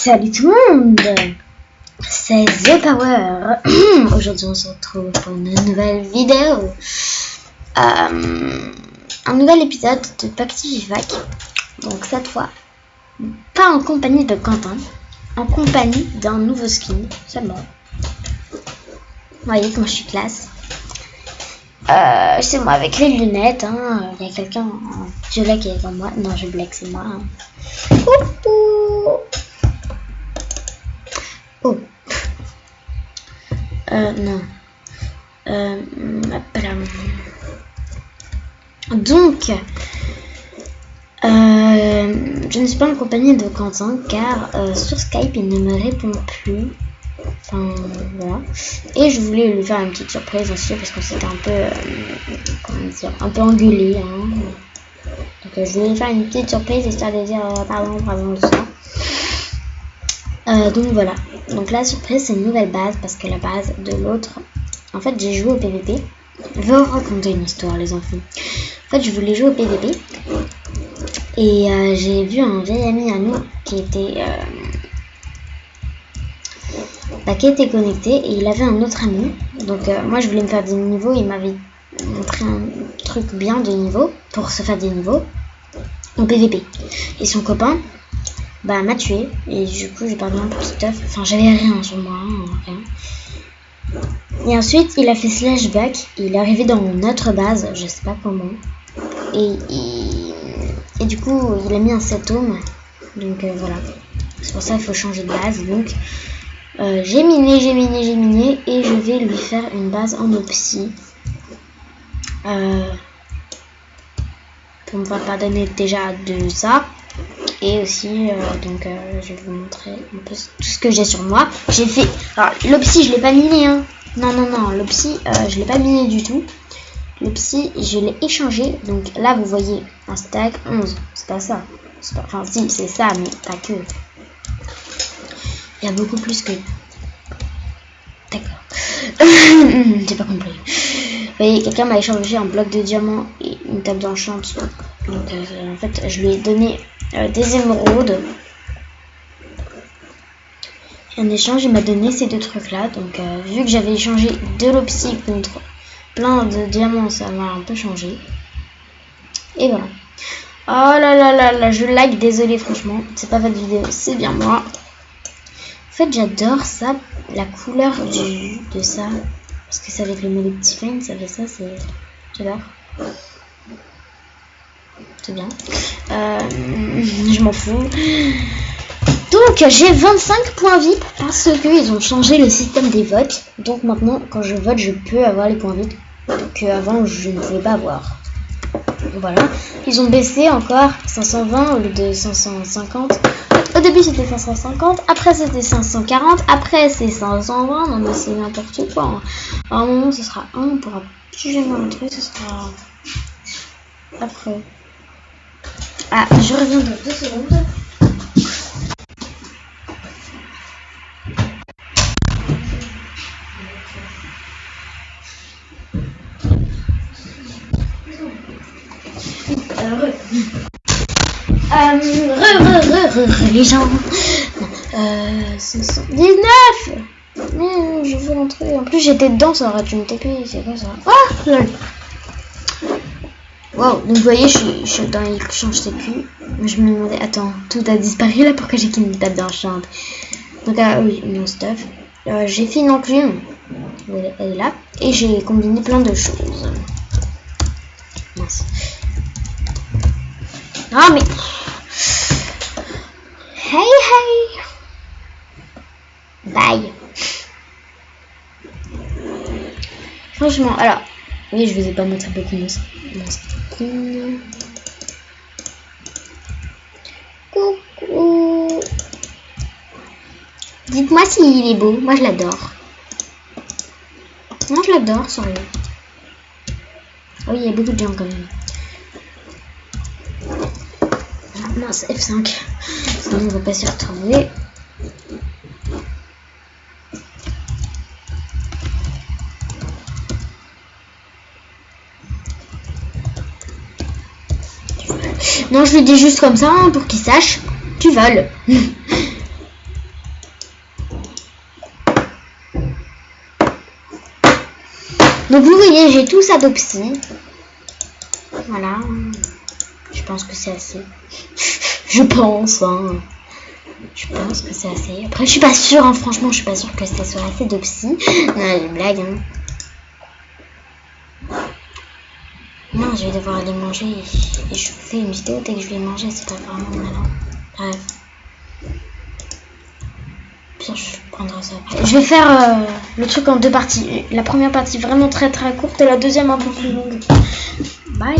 Salut tout le monde, c'est The Power. Aujourd'hui on se retrouve pour une nouvelle vidéo, un nouvel épisode de Pactivivac. Donc cette fois, pas en compagnie de Quentin, en compagnie d'un nouveau skin seulement. Vous voyez comment je suis classe. C'est moi avec les lunettes, hein. Il y a quelqu'un en violet qui est devant moi. Non, je blague, c'est moi. Hein. Oh. Non. Donc, je ne suis pas en compagnie de Quentin car sur Skype il ne me répond plus. Enfin, voilà. Et je voulais lui faire une petite surprise aussi parce qu'on s'était un peu, comment dire, un peu engueulé. Hein. Donc, je voulais lui faire une petite surprise histoire de dire pardon, tout ça. Donc voilà, donc la surprise c'est une nouvelle base parce que la base de l'autre, en fait j'ai joué au PVP. Je vais vous raconter une histoire les enfants. En fait je voulais jouer au PVP et j'ai vu un vieil ami à nous qui était connecté et il avait un autre ami. Donc moi je voulais me faire des niveaux, il m'avait montré un truc bien de niveau pour se faire des niveaux au PVP. Et son copain m'a tué et du coup j'ai perdu un peu de stuff, enfin j'avais rien sur moi, rien. Et ensuite il a fait slashback et il est arrivé dans notre base, je sais pas comment, et du coup il a mis un setome, donc voilà, c'est pour ça qu'il faut changer de base. Donc j'ai miné et je vais lui faire une base en opsie pour me faire pardonner déjà de ça. Et aussi, je vais vous montrer un peu tout ce que j'ai sur moi. J'ai fait... Alors, l'opsie, je l'ai pas miné, hein. Non, l'opsie, je l'ai pas miné du tout. L'opsie, je l'ai échangé. Donc là, vous voyez un stack 11. C'est pas ça. Pas... Enfin, si, c'est ça, mais pas que. Il y a beaucoup plus que... D'accord. J'ai pas compris. Vous voyez, quelqu'un m'a échangé un bloc de diamant et une table d'enchant. Donc, en fait, je lui ai donné... des émeraudes. En échange, il m'a donné ces deux trucs là. Donc, vu que j'avais échangé de l'opsie contre plein de diamants, ça m'a un peu changé. Et voilà. Oh là, je like, désolé, franchement. C'est pas votre vidéo, c'est bien moi. En fait, j'adore ça, la couleur de ça. Parce que c'est avec le mode Define, ça fait ça, c'est. J'adore. C'est bien. Je m'en fous. Donc j'ai 25 points VIP parce qu'ils ont changé le système des votes. Donc maintenant quand je vote je peux avoir les points VIP que avant je ne pouvais pas avoir. Voilà. Ils ont baissé encore 520 au lieu de 550. Au début c'était 550, après c'était 540, après c'est 520. Non mais c'est n'importe quoi. À un moment ce sera 1, on pourra plus jamais rentrer, ce sera après. Ah, je reviens dans 2 secondes. Les gens. 519. Mais je veux rentrer. En plus j'étais dedans, ça aurait dû me taper. C'est quoi ça? Ah, lol. Wow, donc vous voyez, je suis dans l'échange sécu. Je me demandais, attends, tout a disparu là, pourquoi j'ai qu'une table d'enchant? Donc, oui, mon stuff. J'ai fait une enclume, elle est là, et j'ai combiné plein de choses. Mince. Ah, mais. Hey! Bye! Franchement, alors. Oui, je vous ai pas montré beaucoup mon skin. Coucou. Dites-moi s'il est beau. Moi, je l'adore. Moi, je l'adore, sérieux. Ah oui, il y a beaucoup de gens quand même. Ah, mince, F5. Sinon, on va pas s'y retrouver. Non, je lui dis juste comme ça hein, pour qu'il sache. Tu voles. Donc vous voyez, j'ai tout ça de psy. Voilà. Je pense que c'est assez. Je pense, hein. Je pense que c'est assez. Après, je suis pas sûre, hein. Franchement, je suis pas sûre que ça soit assez de psy. Non, une blague, hein. Non, je vais devoir aller manger. Et je fais une vidéo dès que je vais manger. C'est pas vraiment malin. Bref. Pire, je prendrai ça après. Je vais faire le truc en 2 parties. La première partie vraiment très très courte et la deuxième un peu plus longue. Bye.